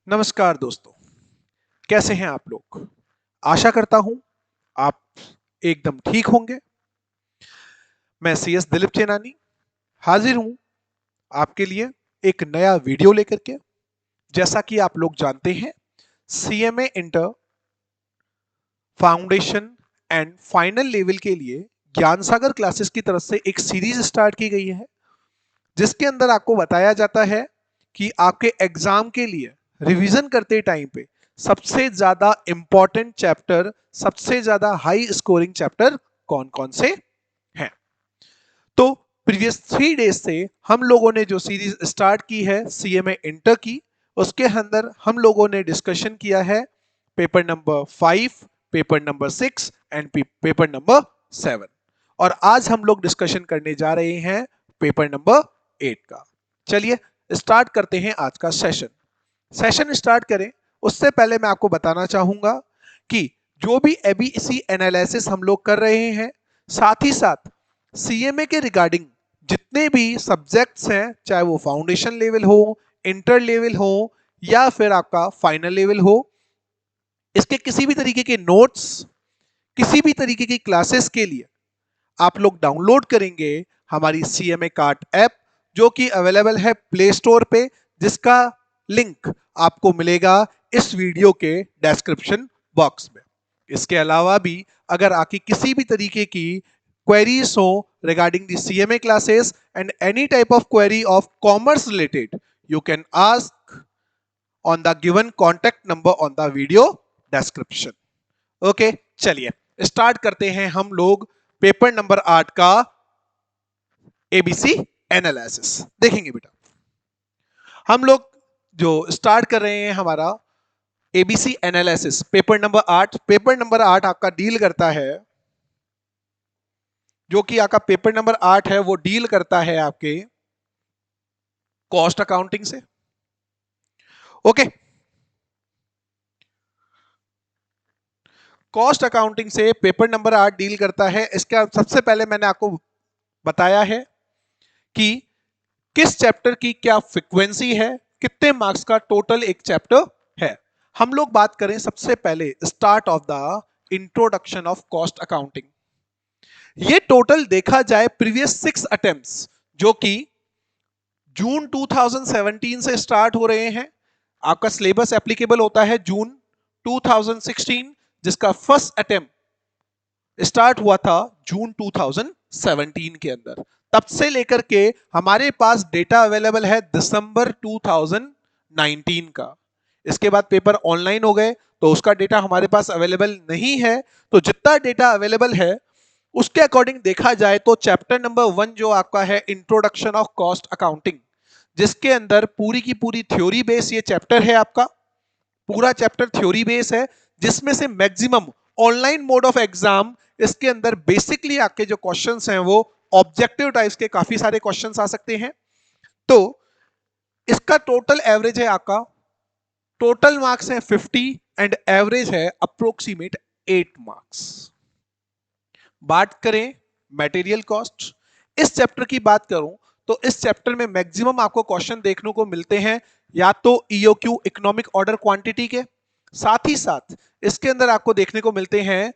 नमस्कार दोस्तों, कैसे हैं आप लोग। आशा करता हूं आप एकदम ठीक होंगे। मैं CS दिलीप चेनानी हाजिर हूं आपके लिए एक नया वीडियो लेकर के। जैसा कि आप लोग जानते हैं, CMA inter foundation and final level के लिए ज्ञान सागर क्लासेस की तरफ से एक सीरीज स्टार्ट की गई है, जिसके अंदर आपको बताया जाता है कि आपके एग्जाम के लिए रिवीजन करते टाइम पे सबसे ज्यादा इंपॉर्टेंट चैप्टर, सबसे ज्यादा हाई स्कोरिंग चैप्टर कौन कौन से हैं। तो प्रीवियस 3 डेज से हम लोगों ने जो सीरीज स्टार्ट की है CMA इंटर की, उसके अंदर हम लोगों ने डिस्कशन किया है paper number 5, paper number 6 and paper number 7। और आज हम लोग डिस्कशन करने जा रहे हैं पेपर नंबर 8 का। चलिए स्टार्ट करते हैं आज का सेशन स्टार्ट करें उससे पहले मैं आपको बताना चाहूंगा कि जो भी एबीसी एनालिसिस हम लोग कर रहे हैं, साथ ही साथ CMA के रिगार्डिंग जितने भी सब्जेक्ट्स हैं, चाहे वो फाउंडेशन लेवल हो, इंटर लेवल हो या फिर आपका फाइनल लेवल हो, इसके किसी भी तरीके के नोट्स, किसी भी तरीके की क्लासेस के लिए आप लोग डाउनलोड करेंगे हमारी CMA कार्ट ऐप, जो कि अवेलेबल है प्ले स्टोर पे, जिसका लिंक आपको मिलेगा इस वीडियो के डिस्क्रिप्शन बॉक्स में। इसके अलावा भी अगर आपकी किसी भी तरीके की क्वेरीज हो regarding the CMA classes and any type of query of commerce related, you can ask on the given contact number on the video description. Okay, चलिए स्टार्ट करते हैं हम लोग पेपर नंबर 8 का एबीसी एनालिसिस। देखेंगे बेटा, हम लोग जो स्टार्ट कर रहे हैं हमारा ABC analysis paper number 8। Paper number 8 आपका डील करता है, जो कि आपका पेपर नंबर 8 है वो डील करता है आपके कॉस्ट अकाउंटिंग से। ओके, कॉस्ट अकाउंटिंग से पेपर नंबर 8 डील करता है। इसका सबसे पहले मैंने आपको बताया है कि किस चैप्टर की क्या फ्रीक्वेंसी है, कितने मार्क्स का टोटल एक चैप्टर है। हम लोग बात करें सबसे पहले start of the introduction of cost accounting. ये टोटल देखा जाए प्रीवियस 6 अटेम्प्ट्स, जो कि जून 2017 से स्टार्ट हो रहे हैं। आपका सिलेबस एप्लीकेबल होता है जून 2016, जिसका फर्स्ट अटेम्प्ट स्टार्ट हुआ था जून 2017 के अंदर। तब से लेकर के हमारे पास डेटा अवेलेबल है दिसंबर 2019 का। इसके बाद पेपर ऑनलाइन हो गए तो उसका डेटा हमारे पास अवेलेबल नहीं है। तो जितना डेटा अवेलेबल है उसके अकॉर्डिंग देखा जाए तो चैप्टर नंबर 1 जो आपका है इंट्रोडक्शन ऑफ कॉस्ट अकाउंटिंग, जिसके अंदर पूरी की पूरी थ्योरी बेस ये चैप्टर है। आपका पूरा चैप्टर थ्योरी बेस है, जिसमें से maximum online mode of exam इसके अंदर बेसिकली आपके जो क्वेश्चंस हैं वो ऑब्जेक्टिव टाइप्स के काफी सारे क्वेश्चंस आ सकते हैं। तो इसका टोटल एवरेज है आपका, टोटल मार्क्स है 50 एंड एवरेज है अप्रोक्सीमेट 8 मार्क्स। बात करें मटेरियल कॉस्ट, इस चैप्टर की बात करूं तो इस चैप्टर में मैक्सिमम आपको क्वेश्चन देखने को मिलते हैं या तो EOQ इकोनॉमिक ऑर्डर क्वांटिटी के, साथ ही साथ इसके अंदर आपको देखने को मिलते हैं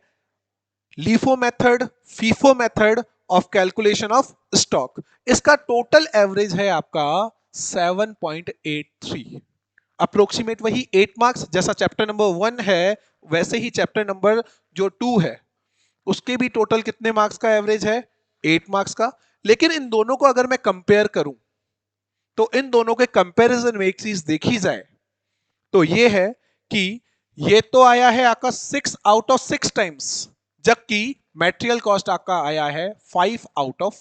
LIFO method, FIFO method of calculation of stock. इसका टोटल एवरेज है आपका 7.83, अप्रोक्सीमेट वही 8 मार्क्स। जैसा चैप्टर नंबर 1 है वैसे ही चैप्टर नंबर जो 2 है उसके भी टोटल कितने मार्क्स का एवरेज है, 8 मार्क्स का। लेकिन इन दोनों को अगर मैं कंपेयर करूं तो इन दोनों के कंपैरिजन में एक चीज देखी जाए तो ये है कि ये तो आया है आपका 6 आउट ऑफ 6 टाइम्स, जबकि मटेरियल कॉस्ट आपका आया है 5 out of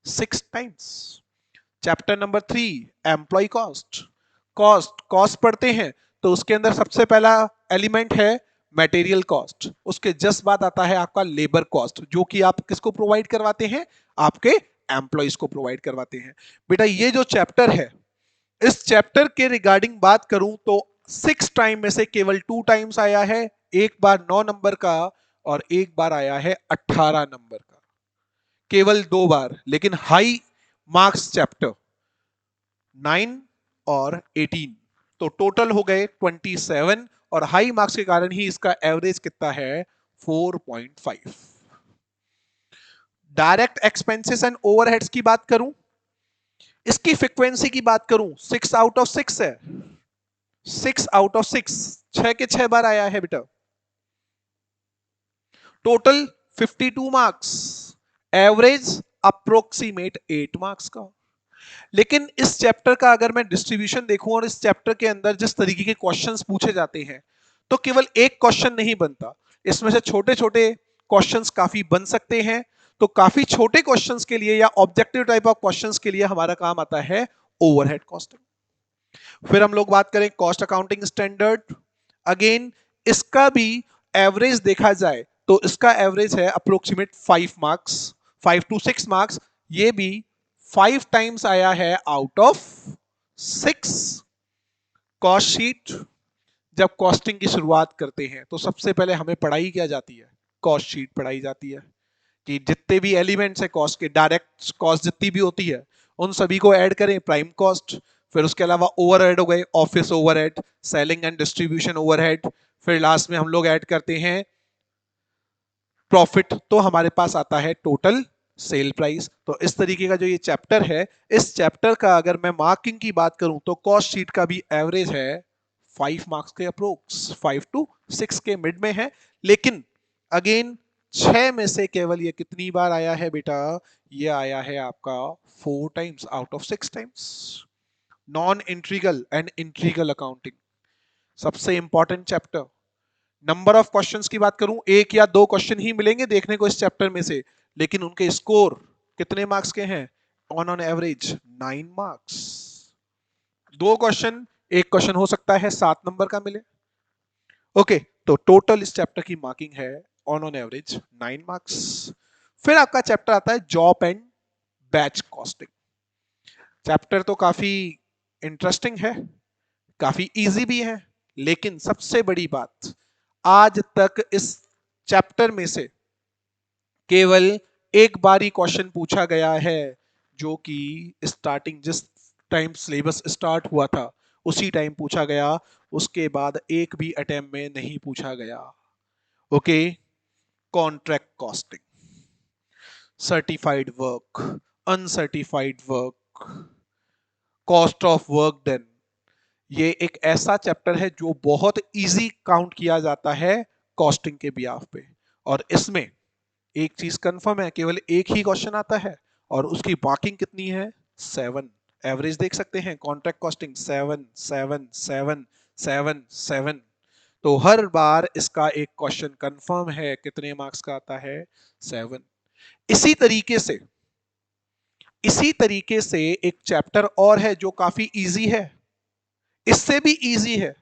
6 times. Chapter number 3 employ cost, cost पढ़ते हैं तो उसके अंदर सबसे पहला एलिमेंट है मटेरियल कॉस्ट, उसके जस्ट बाद आता है आपका लेबर कॉस्ट, जो कि आप किसको प्रोवाइड करवाते हैं, आपके एम्प्लॉयज को प्रोवाइड करवाते हैं। बेटा ये जो चैप्टर है, इस चैप्टर के रिगार्डिंग बात करूं तो 6 टाइम में से केवल 2 टाइम्स आया है, एक बार 9 नंबर का और एक बार आया है 18 नंबर का, केवल 2 बार। लेकिन हाई मार्क्स चैप्टर 9 और 18 तो टोटल हो गए 27 और हाई मार्क्स के कारण ही इसका एवरेज कितना है 4.5। डायरेक्ट एक्सपेंसेस एंड ओवरहेड्स की बात करूं, इसकी फ्रीक्वेंसी की बात करूं 6 आउट ऑफ 6 है। 6 आउट ऑफ 6, 6 के 6 बार आया है बेटा। Total 52 marks, average approximate 8 marks का। लेकिन इस चैप्टर का अगर मैं डिस्ट्रीब्यूशन देखूं और इस चैप्टर के अंदर जिस तरीके के क्वेश्चंस पूछे जाते हैं, तो केवल एक क्वेश्चन नहीं बनता, इसमें से छोटे छोटे क्वेश्चंस काफी बन सकते हैं। तो काफी छोटे क्वेश्चंस के लिए या ऑब्जेक्टिव टाइप ऑफ क्वेश्चंस के लिए हमारा काम आता है ओवरहेड कॉस्टिंग। फिर हम लोग बात करें कॉस्ट अकाउंटिंग स्टैंडर्ड। अगेन इसका भी एवरेज देखा जाए तो इसका एवरेज है अप्रोक्सीमेट 5 मार्क्स, 5 to 6 मार्क्स। ये भी 5 टाइम्स आया है आउट ऑफ 6। कॉस्ट शीट, जब कॉस्टिंग की शुरुआत करते हैं तो सबसे पहले हमें पढ़ाई क्या जाती है, कॉस्ट शीट पढ़ाई जाती है कि जितने भी एलिमेंट्स है कॉस्ट के, डायरेक्ट कॉस्ट जितनी भी होती है उन सभी को ऐड करें, प्राइम कॉस्ट। फिर उसके अलावा ओवरहेड हो गए, office overhead, selling and distribution overhead. फिर लास्ट में हम लोग ऐड करते हैं प्रॉफिट, तो हमारे पास आता है टोटल सेल प्राइस। तो इस तरीके का जो ये चैप्टर है, इस चैप्टर का अगर मैं मार्किंग की बात करूं तो कॉस्ट शीट का भी एवरेज है 5 मार्क्स के अप्रोक्स, 5 to 6 के मिड में है। लेकिन अगेन 6 में से केवल ये कितनी बार आया है बेटा, ये आया है आपका 4 times out of 6 times. Non integral and integral accounting सबसे important chapter. Number of questions की बात करूं, एक या दो क्वेश्चन ही मिलेंगे देखने को इस चैप्टर में से, लेकिन उनके स्कोर कितने मार्क्स के हैं, ऑन एवरेज 9 मार्क्स। दो क्वेश्चन, एक क्वेश्चन हो सकता है 7 नंबर का मिले। ओके, तो टोटल इस चैप्टर की मार्किंग है ऑन एवरेज 9 मार्क्स। फिर आपका चैप्टर आता है job and batch costing. Chapter तो काफी इंटरेस्टिंग है, काफी इजी भी है, लेकिन सबसे बड़ी बात, आज तक इस चैप्टर में से केवल एक बार ही क्वेश्चन पूछा गया है, जो कि स्टार्टिंग जिस टाइम सिलेबस स्टार्ट हुआ था उसी टाइम पूछा गया, उसके बाद एक भी अटेम्प्ट में नहीं पूछा गया। Okay, contract costing, certified work, uncertified work, cost of work done. ये एक ऐसा चैप्टर है जो बहुत इजी काउंट किया जाता है कॉस्टिंग के बिहाफ पे। और इसमें एक चीज कंफर्म है, केवल एक ही क्वेश्चन आता है और उसकी मार्किंग कितनी है 7। एवरेज देख सकते हैं, कॉन्ट्रैक्ट कॉस्टिंग 7 7 7 7 7। तो हर बार इसका एक क्वेश्चन कंफर्म है, कितने मार्क्स का आता है 7। इसी तरीके से एक चैप्टर और है जो काफी इजी है, इससे भी इजी है,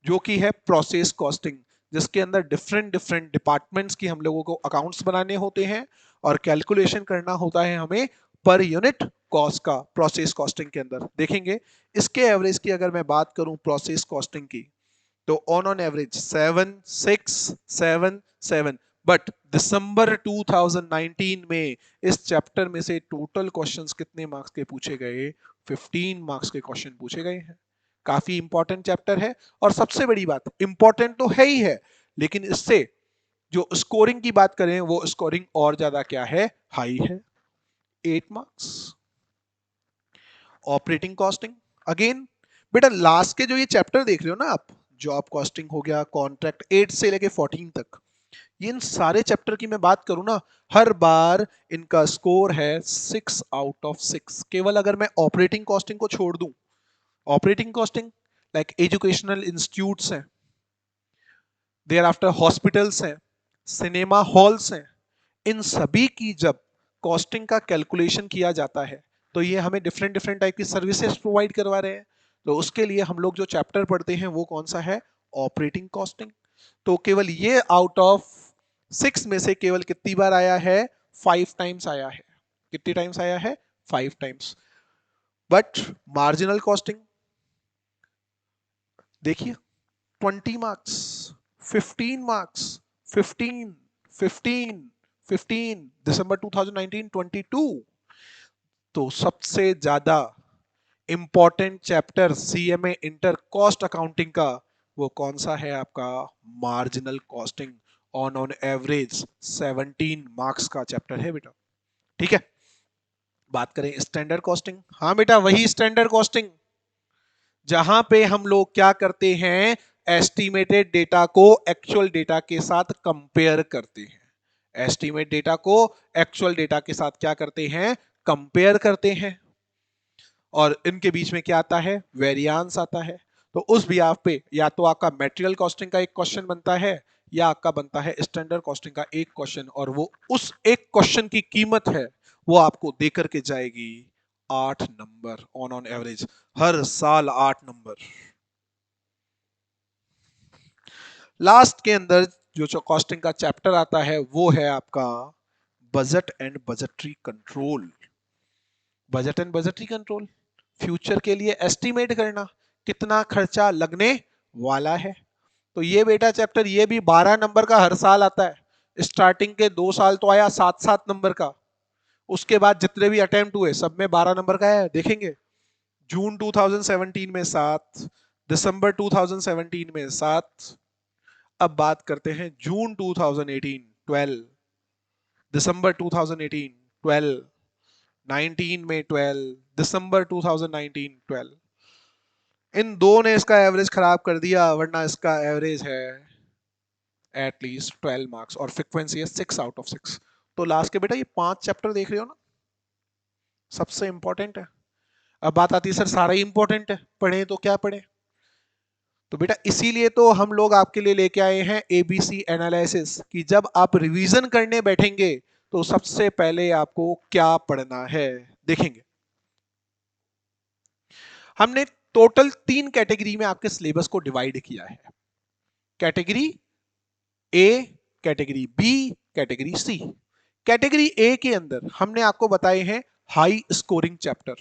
जो कि है प्रोसेस कॉस्टिंग, जिसके अंदर डिफरेंट डिफरेंट डिपार्टमेंट्स की हम लोगों को अकाउंट्स बनाने होते हैं और कैलकुलेशन करना होता है हमें पर यूनिट कॉस्ट का। प्रोसेस कॉस्टिंग के अंदर देखेंगे इसके एवरेज की अगर मैं बात करूं प्रोसेस कॉस्टिंग की, तो ऑन एवरेज 7 6 7 7। बट दिसंबर 2019 में इस चैप्टर में से टोटल क्वेश्चंस कितने मार्क्स के पूछे गए, 15 मार्क्स के क्वेश्चन पूछे गए हैं। काफी इंपॉर्टेंट चैप्टर है, और सबसे बड़ी बात, इंपॉर्टेंट तो है ही है, लेकिन इससे जो स्कोरिंग की बात करें वो स्कोरिंग और ज्यादा क्या है, हाई है, 8 मार्क्स। ऑपरेटिंग कॉस्टिंग, अगेन बेटा लास्ट के जो ये चैप्टर देख रहे हो ना आप, जॉब कॉस्टिंग हो गया, कॉन्ट्रैक्ट 8 से लेके 14 तक, ये इन सारे चैप्टर की मैं बात करूं ना, हर बार इनका स्कोर है 6 आउट ऑफ 6। केवल अगर मैं ऑपरेटिंग कॉस्टिंग को छोड़ दूं, operating costing like educational institutes हैं, देयर आफ्टर हॉस्पिटल्स हैं, सिनेमा हॉल्स हैं, इन सभी की जब कॉस्टिंग का कैलकुलेशन किया जाता है तो ये हमें डिफरेंट डिफरेंट टाइप की सर्विसेज प्रोवाइड करवा रहे हैं। तो उसके लिए हम लोग जो चैप्टर पढ़ते हैं वो कौन सा है, ऑपरेटिंग कॉस्टिंग। तो केवल ये आउट ऑफ 6 में से केवल कितनी बार आया है, 5 टाइम्स आया है। कितनी टाइम्स आया है, 5 टाइम्स। बट मार्जिनल कॉस्टिंग देखिए, 20 मार्क्स, 15 मार्क्स, 15 15 15, दिसंबर 2019 22। तो सबसे ज्यादा important chapter CMA inter cost accounting का वो कौन सा है आपका? Marginal costing. On average 17 marks का चैप्टर है बेटा। ठीक है, बात करें स्टैंडर्ड कॉस्टिंग। हाँ बेटा, वही स्टैंडर्ड कॉस्टिंग जहां पे हम लोग क्या करते हैं, एस्टिमेटेड डेटा को एक्चुअल डेटा के साथ कंपेयर करते हैं। एस्टिमेट डेटा को एक्चुअल डेटा के साथ क्या करते हैं, कंपेयर करते हैं। और इनके बीच में क्या आता है, वेरिएंस आता है। तो उस बिहाफ पे या तो आपका मटेरियल कॉस्टिंग का एक क्वेश्चन बनता है या आपका बनता है स्टैंडर्ड कॉस्टिंग का एक क्वेश्चन, और वो उस एक क्वेश्चन की कीमत है वो आपको देकर के जाएगी 8 नंबर ऑन एवरेज, हर साल 8 नंबर। लास्ट के अंदर जो कॉस्टिंग का चैप्टर आता है वो है आपका budget and budgetary control. Budget and budgetary control, future के लिए एस्टिमेट करना कितना खर्चा लगने वाला है। तो ये बेटा चैप्टर ये भी 12 नंबर का हर साल आता है। स्टार्टिंग के 2 साल तो आया 7-7 नंबर का, उसके बाद जितने भी अटेम्प्ट हुए सब में 12 नंबर का है। देखेंगे जून 2017 में 7, दिसंबर 2017 में 7। अब बात करते हैं जून 2018 12, दिसंबर 2018 12, 19 में 12, दिसंबर 2019 12। इन दो ने इसका एवरेज खराब कर दिया, वरना इसका एवरेज है एटलीस्ट 12 मार्क्स और फ्रीक्वेंसी है 6/6। तो लास्ट के बेटा ये 5 चैप्टर देख रहे हो ना, सबसे इंपॉर्टेंट है। अब बात आती है सर सारा ही इंपॉर्टेंट है, पढ़े तो क्या पढ़े? तो बेटा इसीलिए तो हम लोग आपके लिए लेके आए हैं एबीसी एनालिसिस, कि जब आप रिवीजन करने बैठेंगे तो सबसे पहले आपको क्या पढ़ना है देखेंगे। हमने टोटल 3 कैटेगरी में आपके सिलेबस को डिवाइड किया है। Category A, category B, category C. Category A के अंदर हमने आपको बताए हैं high scoring chapter.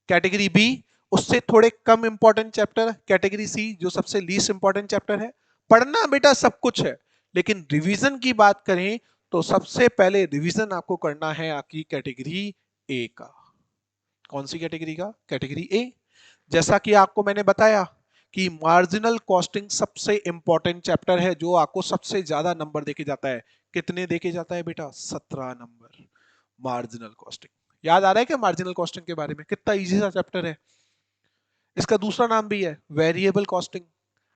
Category B उससे थोड़े कम इंपॉर्टेंट चैप्टर। कैटेगरी सी जो सबसे लीस्ट इंपॉर्टेंट चैप्टर है। पढ़ना बेटा सब कुछ है, लेकिन रिवीजन की बात करें तो सबसे पहले रिवीजन आपको करना है आपकी कैटेगरी ए का। कौन सी कैटेगरी का? Category A. जैसा कि आपको मैंने बताया कि मार्जिनल कॉस्टिंग सबसे इंपॉर्टेंट चैप्टर है, जो आपको सबसे ज्यादा नंबर देके जाता है। कितने देके जाता है बेटा? 17 नंबर मार्जिनल कॉस्टिंग। याद आ रहा है क्या मार्जिनल कॉस्टिंग के बारे में? कितना इजी सा चैप्टर है। इसका दूसरा नाम भी है वेरिएबल कॉस्टिंग।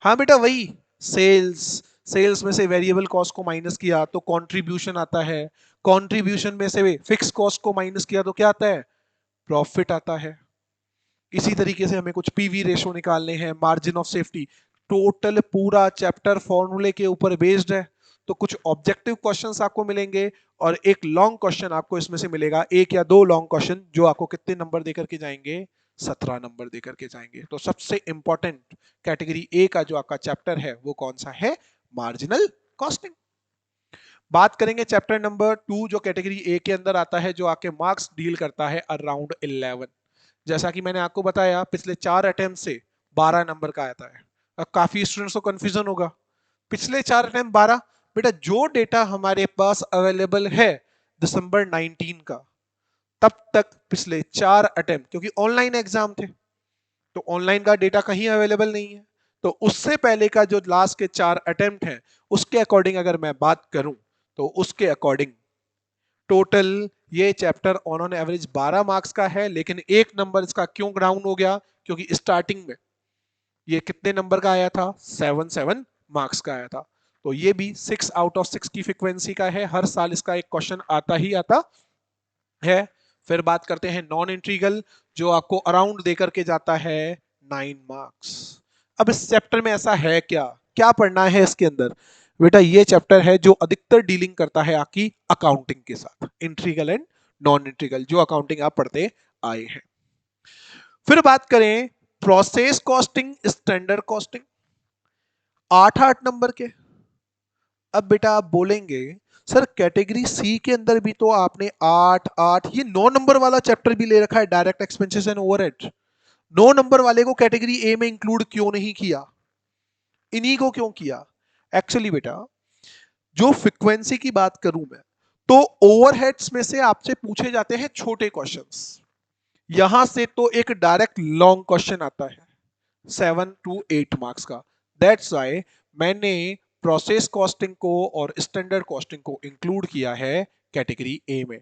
हाँ बेटा वही सेल्स, सेल्स में से वेरिएबल कॉस्ट को माइनस किया तो कंट्रीब्यूशन आता है, कंट्रीब्यूशन में से फिक्स कॉस्ट को माइनस किया तो क्या आता है? प्रॉफिट आता है। इसी तरीके से हमें कुछ पीवी रेशो निकालने हैं, मार्जिन ऑफ सेफ्टी। टोटल पूरा चैप्टर फॉर्मूले के ऊपर बेस्ड है। तो कुछ ऑब्जेक्टिव क्वेश्चंस आपको मिलेंगे और एक लॉन्ग क्वेश्चन आपको इसमें से मिलेगा, एक या दो लॉन्ग क्वेश्चन जो आपको कितने नंबर देकर के जाएंगे? 17 नंबर देकर के जाएंगे। तो सबसे इंपॉर्टेंट कैटेगरी ए का जो आपका चैप्टर है वो कौन सा है? Marginal costing. बात करेंगे चैप्टर नंबर 2 जो कैटेगरी ए के अंदर आता है, जो आपके मार्क्स डील करता है अराउंड 11। जैसा कि मैंने आपको बताया पिछले 4 अटेम्प्ट से 12 नंबर का आता है। अब काफी स्टूडेंट्स को कंफ्यूजन होगा, पिछले 4 अटेम्प्ट 12। बेटा जो डेटा हमारे पास अवेलेबल है दिसंबर 19 का, तब तक पिछले 4 अटेम्प्ट, क्योंकि ऑनलाइन एग्जाम थे तो ऑनलाइन का डेटा कहीं अवेलेबल नहीं है, तो उससे पहले का जो लास्ट के 4 अटेम्प्ट हैं उसके अकॉर्डिंग अगर मैं बात करूं तो उसके अकॉर्डिंग टोटल ये चैप्टर ऑन एवरेज 12 मार्क्स का है। लेकिन एक नंबर इसका क्यों डाउन हो गया? क्योंकि स्टार्टिंग में ये कितने नंबर का आया था? 7 मार्क्स का आया था। तो ये भी 6/6 की फ्रीक्वेंसी का है, हर साल इसका एक क्वेश्चन आता ही आता है। फिर बात करते हैं नॉन इंट्रीगल, जो आपको अराउंड देकर के जाता है 9 मार्क्स। अब इस चैप्टर में ऐसा है क्या, क्या पढ़ना है इसके अंदर? बेटा ये चैप्टर है जो अधिकतर डीलिंग करता है आपकी अकाउंटिंग के साथ, इंट्रीगल एंड नॉन इंट्रीगल, जो अकाउंटिंग आप पढ़ते आए हैं। फिर बात करें process costing, standard costing, 8-8 number के। अब बेटा आप बोलेंगे सर कैटेगरी सी के अंदर भी तो आपने 8-8 ये 9 नंबर वाला चैप्टर भी ले रखा है, direct expenses and overhead. 9 number वाले को कैटेगरी ए में इंक्लूड क्यों नहीं किया? इन्हीं को क्यों किया? एक्चुअली बेटा जो फ्रीक्वेंसी की बात करूं मैं, तो ओवरहेड्स में से आपसे पूछे जाते हैं छोटे क्वेश्चंस। यहां से तो एक डायरेक्ट लॉन्ग क्वेश्चन आता है 7 to 8 मार्क्स का। दैट्स वाई मैंने प्रोसेस कॉस्टिंग को और स्टैंडर्ड कॉस्टिंग को इंक्लूड किया है कैटेगरी ए में।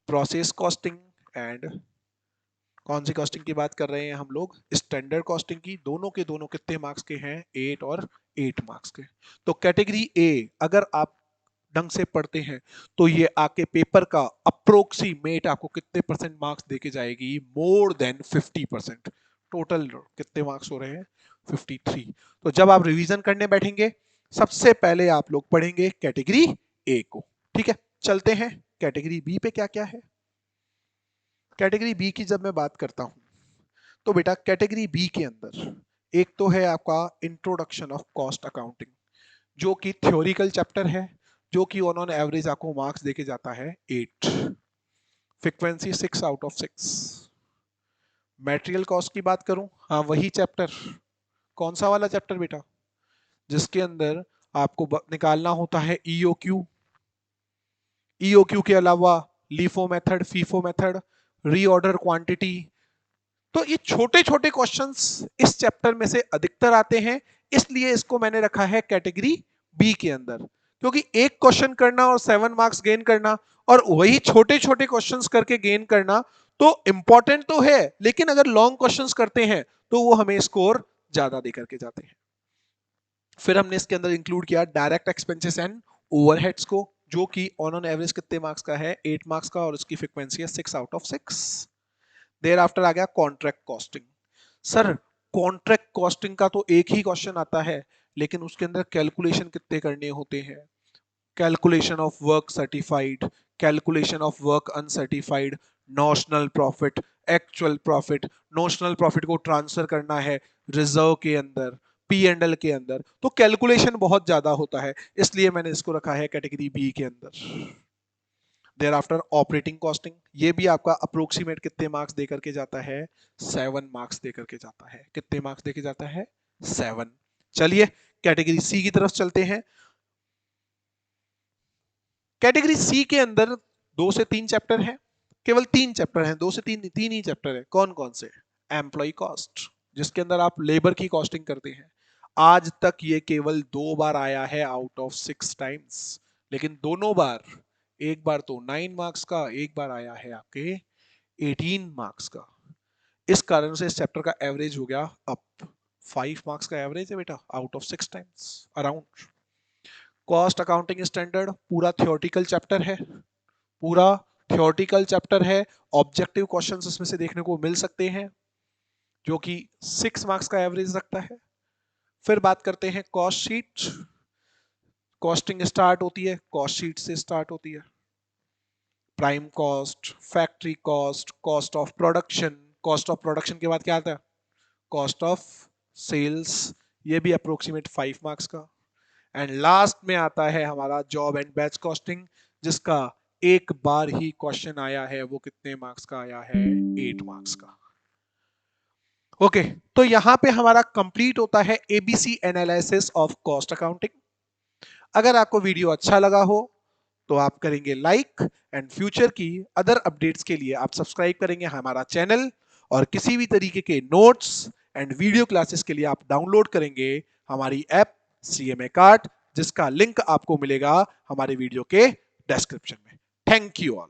प्रोसेस कॉस्टिंग एंड कौन सी कॉस्टिंग की बात कर रहे हैं हम लोग, स्टैंडर्ड कॉस्टिंग की। दोनों के दोनों कितने मार्क्स के हैं, 8 और 8 मार्क्स के। तो कैटेगरी ए अगर आप ढंग से पढ़ते हैं तो ये आके पेपर का अप्रोक्सीमेट आपको कितने परसेंट मार्क्स देके जाएगी, मोर देन 50%। टोटल कितने मार्क्स हो रहे हैं, 53। तो जब आप रिवीजन करने बैठेंगे सबसे पहले आप लोग पढ़ेंगे कैटेगरी ए को। ठीक है, चलते हैं कैटेगरी बी पे क्या क्या है। कैटेगरी बी की जब मैं बात करता हूं तो बेटा कैटेगरी बी के अंदर एक तो है आपका इंट्रोडक्शन ऑफ कॉस्ट अकाउंटिंग, जो कि थ्योरिकल चैप्टर है, जो कि ऑन एवरेज आपको मार्क्स देके जाता है 8, frequency 6 out of 6। Material cost की बात करूं, हाँ वही चैप्टर। कौन सा वाला चैप्टर बेटा, जिसके अंदर आपको निकालना होता है ईओक्यू, ईओक्यू के अलावा LIFO method, FIFO method, reorder quantity. तो ये छोटे छोटे क्वेश्चंस इस चैप्टर में से अधिकतर आते हैं, इसलिए इसको मैंने रखा है कैटेगरी बी के अंदर। क्योंकि एक क्वेश्चन करना और 7 मार्क्स गेन करना और वही छोटे छोटे क्वेश्चंस करके गेन करना तो इंपॉर्टेंट तो है, लेकिन अगर लॉन्ग क्वेश्चंस करते हैं तो वो हमें स्कोर ज्यादा दे करके जाते हैं। फिर हमने इसके अंदर इंक्लूड किया डायरेक्ट एक्सपेंसेस एंड ओवरहेड्स को, जो कि ऑन एवरेज कितने मार्क्स का है, 8 मार्क्स का, और उसकी फ्रीक्वेंसी है 6 आउट ऑफ 6। देयर आफ्टर आ गया contract costing. Sir contract costing का तो एक ही क्वेश्चन आता है, लेकिन उसके अंदर कैलकुलेशन कितने करने होते हैं, calculation of work certified, calculation of work uncertified, notional profit, actual profit, notional profit को ट्रांसफर करना है रिजर्व के अंदर, पी एंड एल के अंदर, तो कैलकुलेशन बहुत ज्यादा होता है, इसलिए मैंने इसको रखा है कैटेगरी बी के अंदर। देयर आफ्टर ऑपरेटिंग कॉस्टिंग, ये भी आपका अप्रोक्सीमेट कितने मार्क्स देकर के जाता है, 7 मार्क्स देकर के जाता है। कितने मार्क्स देके जाता है, 7। चलिए कैटेगरी सी की तरफ चलते हैं। कैटेगरी सी के अंदर 2 से 3 चैप्टर हैं, केवल 3 चैप्टर हैं, 2 से 3 तीन ही चैप्टर है। कौन कौन से, एम्प्लॉय कॉस्ट, जिसके अंदर आप लेबर की कॉस्टिंग करते हैं। आज तक ये केवल 2 बार आया है आउट ऑफ 6 टाइम्स, लेकिन दोनों बार, एक बार तो 9 मार्क्स का, एक बार आया है आपके 18 मार्क्स का। इस कारण से इस चैप्टर का एवरेज हो गया अप, 5 मार्क्स का एवरेज है बेटा out of 6 times around. Cost accounting standard पूरा थियोरेटिकल चैप्टर है, पूरा थियोरेटिकल चैप्टर है। ऑब्जेक्टिव क्वेश्चंस इसमें से देखने को मिल सकते हैं, जो कि 6 मार्क्स का एवरेज रखता है। फिर बात करते हैं कॉस्ट शीट। कॉस्टिंग स्टार्ट होती है, कॉस्ट शीट से स्टार्ट होती है। Prime cost, factory cost, cost of production, cost of production के बाद क्या आता है, कॉस्ट ऑफ सेल्स, ये भी अप्रोक्सीमेट 5 मार्क्स का। एंड लास्ट में आता है हमारा जॉब एंड बैच कॉस्टिंग, जिसका एक बार ही क्वेश्चन आया है, वो कितने मार्क्स का आया है, 8 मार्क्स का। ओके, तो यहां पे हमारा कंप्लीट होता है ABC analysis of cost accounting. अगर आपको वीडियो अच्छा लगा हो तो आप करेंगे लाइक, एंड फ्यूचर की अदर अपडेट्स के लिए आप सब्सक्राइब करेंगे हमारा चैनल, और किसी भी तरीके के नोट्स एंड वीडियो क्लासेस के लिए आप डाउनलोड करेंगे हमारी ऐप सीएमए कार्ट, जिसका लिंक आपको मिलेगा हमारे वीडियो के डिस्क्रिप्शन में। Thank you all.